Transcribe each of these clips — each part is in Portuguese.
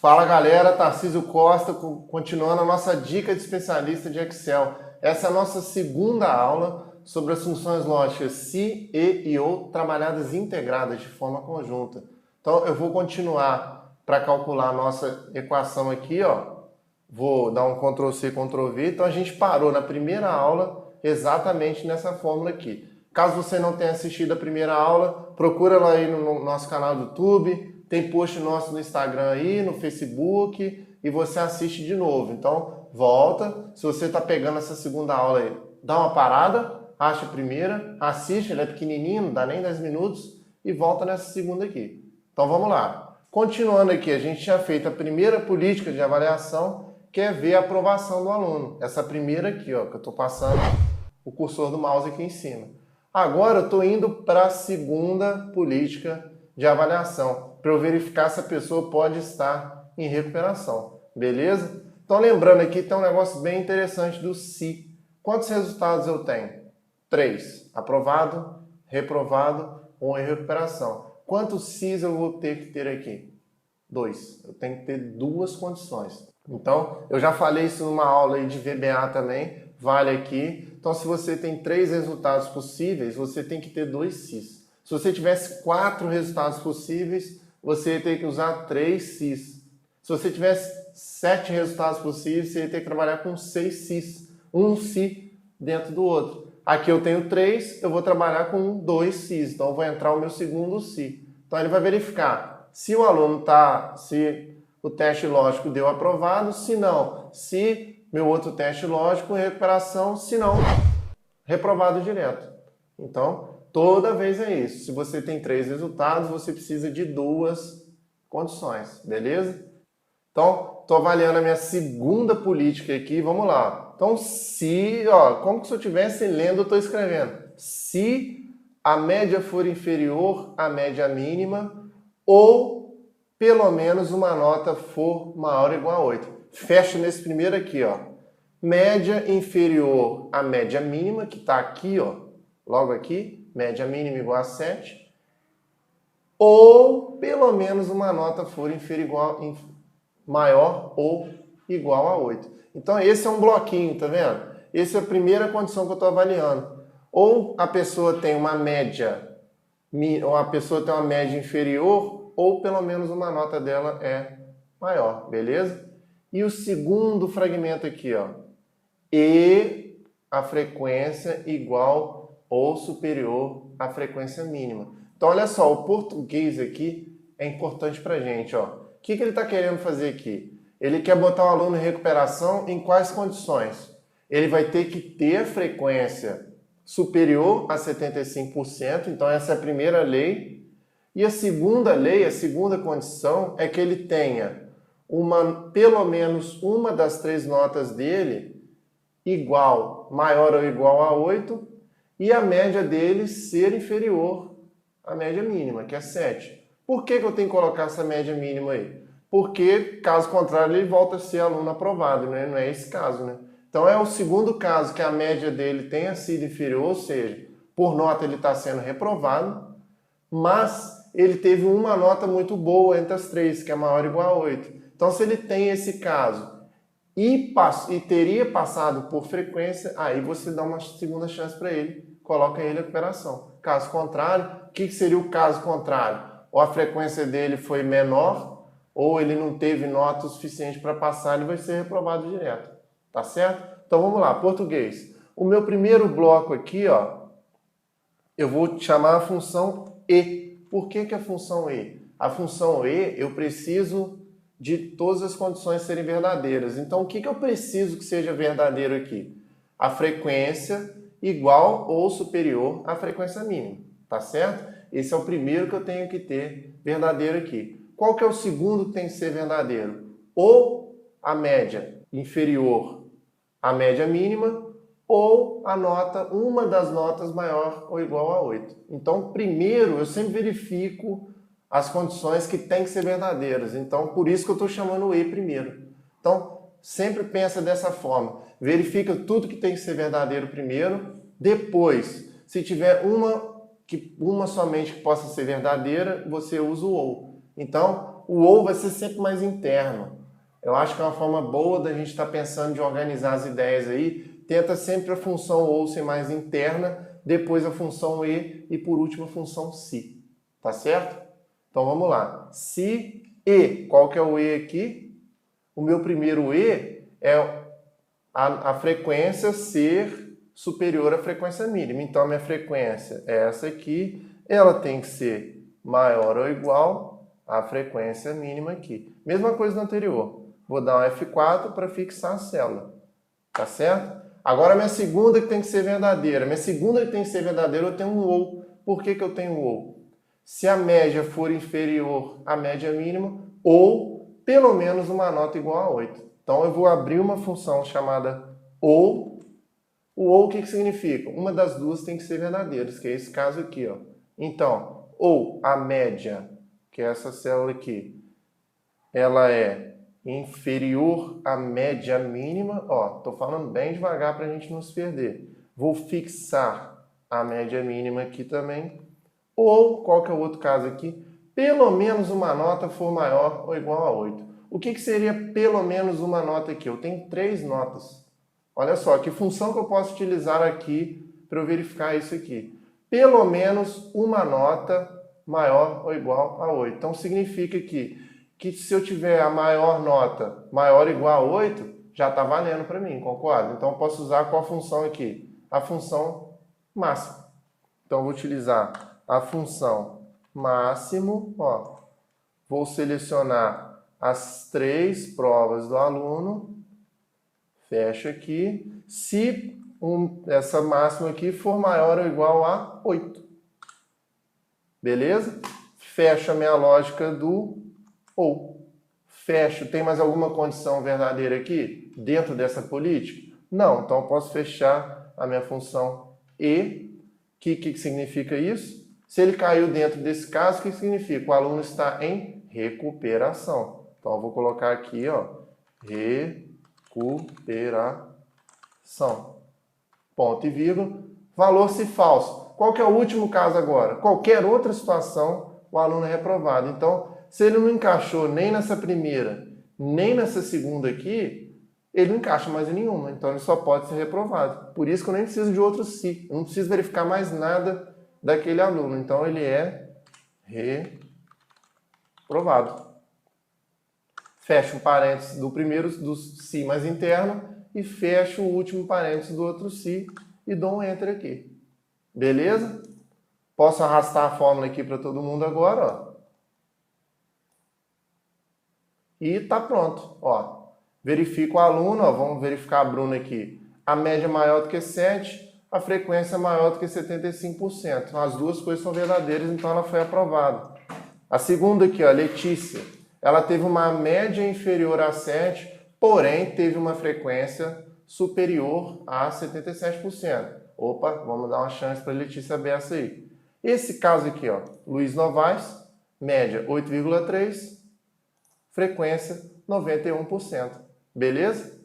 Fala galera, Tarcísio Costa, continuando a nossa dica de especialista de Excel. Essa é a nossa segunda aula sobre as funções lógicas se, e ou trabalhadas integradas de forma conjunta. Então eu vou continuar para calcular a nossa equação aqui, ó. Vou dar um Ctrl C, Ctrl V. Então a gente parou na primeira aula exatamente nessa fórmula aqui. Caso você não tenha assistido a primeira aula, procura lá aí no nosso canal do YouTube. Tem post nosso no Instagram aí, no Facebook, e você assiste de novo. Então, volta. Se você está pegando essa segunda aula aí, dá uma parada, acha a primeira, assiste, ela é pequenininha, não dá nem 10 minutos, e volta nessa segunda aqui. Então, vamos lá. Continuando aqui, a gente tinha feito a primeira política de avaliação, que é ver a aprovação do aluno. Essa primeira aqui, ó, que eu estou passando o cursor do mouse aqui em cima. Agora, eu estou indo para a segunda política de avaliação, para eu verificar se a pessoa pode estar em recuperação, beleza? Então lembrando aqui, tem um negócio bem interessante do se. Quantos resultados eu tenho? 3. Aprovado, reprovado ou em recuperação. Quantos se's eu vou ter que ter aqui? 2. Eu tenho que ter duas condições. Então, eu já falei isso numa aula aí de VBA também, vale aqui. Então, se você tem 3 resultados possíveis, você tem que ter 2 se's. Se você tivesse 4 resultados possíveis, você ia ter que usar 3 se's. Se você tivesse 7 resultados possíveis, você ia ter que trabalhar com 6 se's. Um se dentro do outro. Aqui eu tenho 3, eu vou trabalhar com 2 se's. Então, eu vou entrar o meu segundo se. Então, ele vai verificar se o aluno está, se o teste lógico deu aprovado, se não, se meu outro teste lógico, recuperação, se não, reprovado direto. Então, toda vez é isso. Se você tem 3 resultados, você precisa de 2 condições, beleza? Então, estou avaliando a minha segunda política aqui, vamos lá. Então, se, ó, como que se eu estivesse lendo, eu estou escrevendo. Se a média for inferior à média mínima ou pelo menos uma nota for maior ou igual a 8. Fecha nesse primeiro aqui, ó. Média inferior à média mínima, que está aqui, ó, logo aqui, média mínima igual a 7, ou pelo menos uma nota for maior ou igual a 8. Então esse é um bloquinho, tá vendo? Essa é a primeira condição que eu estou avaliando. Ou a pessoa tem uma média, ou a pessoa tem uma média inferior, ou pelo menos uma nota dela é maior, beleza? E o segundo fragmento aqui, ó, e a frequência igual ou superior à frequência mínima. Então, olha só, o português aqui é importante pra gente, ó. O que ele está querendo fazer aqui? Ele quer botar o aluno em recuperação em quais condições? Ele vai ter que ter a frequência superior a 75%, então essa é a primeira lei. E a segunda lei, a segunda condição, é que ele tenha pelo menos uma das 3 notas dele igual, maior ou igual a 8, e a média dele ser inferior à média mínima, que é 7. Por que eu tenho que colocar essa média mínima aí? Porque, caso contrário, ele volta a ser aluno aprovado, né? Não é esse caso, né? Então é o segundo caso que a média dele tenha sido inferior, ou seja, por nota ele está sendo reprovado, mas ele teve uma nota muito boa entre as 3, que é maior ou igual a 8. Então, se ele tem esse caso e teria passado por frequência, aí você dá uma segunda chance para ele, coloca ele em recuperação. Caso contrário, o que seria o caso contrário? Ou a frequência dele foi menor, ou ele não teve nota o suficiente para passar, ele vai ser reprovado direto. Tá certo? Então, vamos lá, português. O meu primeiro bloco aqui, ó, eu vou chamar a função E. Por que a função E? A função E, eu preciso de todas as condições serem verdadeiras. Então, o que eu preciso que seja verdadeiro aqui? A frequência igual ou superior à frequência mínima. Tá certo? Esse é o primeiro que eu tenho que ter verdadeiro aqui. Qual que é o segundo que tem que ser verdadeiro? Ou a média inferior à média mínima, ou a nota, uma das notas maior ou igual a 8. Então, primeiro, eu sempre verifico as condições que têm que ser verdadeiras. Então, por isso que eu estou chamando o E primeiro. Então, sempre pensa dessa forma. Verifica tudo que tem que ser verdadeiro primeiro. Depois, se tiver uma somente que possa ser verdadeira, você usa o OU. Então, o ou vai ser sempre mais interno. Eu acho que é uma forma boa da gente estar pensando de organizar as ideias aí. Tenta sempre a função ou ser mais interna, depois a função e por último a função se. Tá certo? Então vamos lá. Se e, qual que é o e aqui? O meu primeiro e é a frequência ser superior à frequência mínima. Então a minha frequência é essa aqui, ela tem que ser maior ou igual à frequência mínima aqui. Mesma coisa do anterior. Vou dar um F4 para fixar a célula. Tá certo? Agora, a minha segunda que tem que ser verdadeira. Minha segunda que tem que ser verdadeira, eu tenho um ou. Por que eu tenho um ou? Se a média for inferior à média mínima, ou pelo menos uma nota igual a 8. Então, eu vou abrir uma função chamada ou. O ou, o que significa? Uma das duas tem que ser verdadeiras, que é esse caso aqui. Ó. Então, ou a média, que é essa célula aqui, ela é inferior à média mínima, ó, tô falando bem devagar para a gente não se perder. Vou fixar a média mínima aqui também. Ou, qual que é o outro caso aqui? Pelo menos uma nota for maior ou igual a 8. O que seria pelo menos uma nota aqui? Eu tenho 3 notas. Olha só, que função que eu posso utilizar aqui para eu verificar isso aqui? Pelo menos uma nota maior ou igual a 8. Então, significa que se eu tiver a maior nota maior ou igual a 8, já está valendo para mim, concorda? Então eu posso usar qual função aqui? A função máxima. Então eu vou utilizar a função máximo, ó, vou selecionar as 3 provas do aluno, fecho aqui, se essa máxima aqui for maior ou igual a 8. Beleza? Fecho a minha lógica do ou. Fecho, tem mais alguma condição verdadeira aqui dentro dessa política? Não, então eu posso fechar a minha função e. O que significa isso? Se ele caiu dentro desse caso, o que significa? O aluno está em recuperação. Então eu vou colocar aqui, ó, recuperação. Ponto e vírgula. Valor se falso. Qual que é o último caso agora? Qualquer outra situação, o aluno é reprovado. Então, se ele não encaixou nem nessa primeira, nem nessa segunda aqui, ele não encaixa mais em nenhuma. Então, ele só pode ser reprovado. Por isso que eu nem preciso de outro se. Eu não preciso verificar mais nada daquele aluno. Então, ele é reprovado. Fecho um parênteses do primeiro, do se mais interno, e fecho o último parênteses do outro se e dou um enter aqui. Beleza? Posso arrastar a fórmula aqui para todo mundo agora, ó. E tá pronto, ó. Verifica o aluno, ó, vamos verificar a Bruna aqui. A média é maior do que 7, a frequência é maior do que 75%. As duas coisas são verdadeiras, então ela foi aprovada. A segunda aqui, ó, Letícia, ela teve uma média inferior a 7, porém teve uma frequência superior a 77%. Opa, vamos dar uma chance para a Letícia ver essa aí. Esse caso aqui, ó, Luiz Novaes, média 8,3, frequência 91%. Beleza?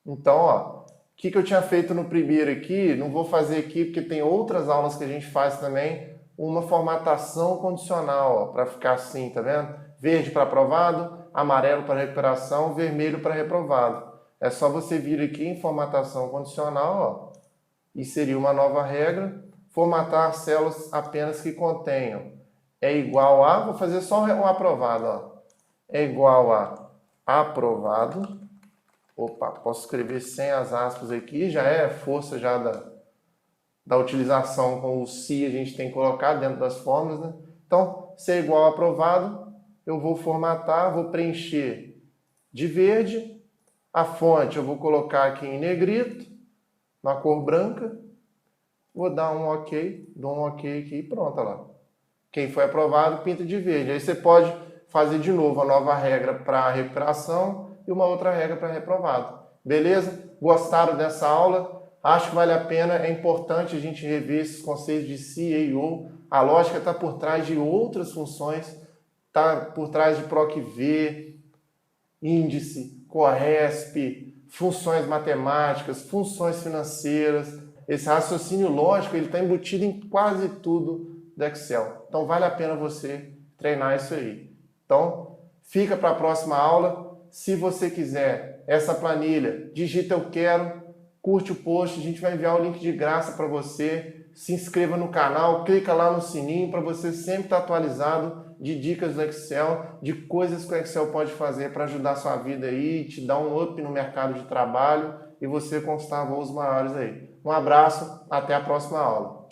Então, ó, o que eu tinha feito no primeiro aqui, não vou fazer aqui porque tem outras aulas que a gente faz também, uma formatação condicional, para ficar assim, tá vendo? Verde para aprovado, amarelo para recuperação, vermelho para reprovado. É só você vir aqui em formatação condicional, ó, e seria uma nova regra, formatar células apenas que contenham. É igual a, vou fazer só um aprovado, ó. É igual a aprovado. Opa, posso escrever sem as aspas aqui, já é força já da utilização com o se a gente tem que colocar dentro das fórmulas, né? Então, se é igual a aprovado, eu vou formatar, vou preencher de verde, a fonte eu vou colocar aqui em negrito, na cor branca, vou dar um ok, dou um ok aqui e pronto, olha lá. Quem foi aprovado, pinta de verde. Aí você pode fazer de novo a nova regra para recuperação e uma outra regra para reprovado. Beleza? Gostaram dessa aula? Acho que vale a pena, é importante a gente rever esses conceitos de se e ou. A lógica está por trás de outras funções, está por trás de PROC-V, índice, CORRESP, funções matemáticas, funções financeiras. Esse raciocínio lógico ele está embutido em quase tudo do Excel. Então vale a pena você treinar isso aí. Então, fica para a próxima aula. Se você quiser essa planilha, digita eu quero, curte o post, a gente vai enviar o link de graça para você. Se inscreva no canal, clica lá no sininho para você sempre estar atualizado de dicas do Excel, de coisas que o Excel pode fazer para ajudar a sua vida aí, te dar um up no mercado de trabalho e você conquistar voos maiores aí. Um abraço, até a próxima aula.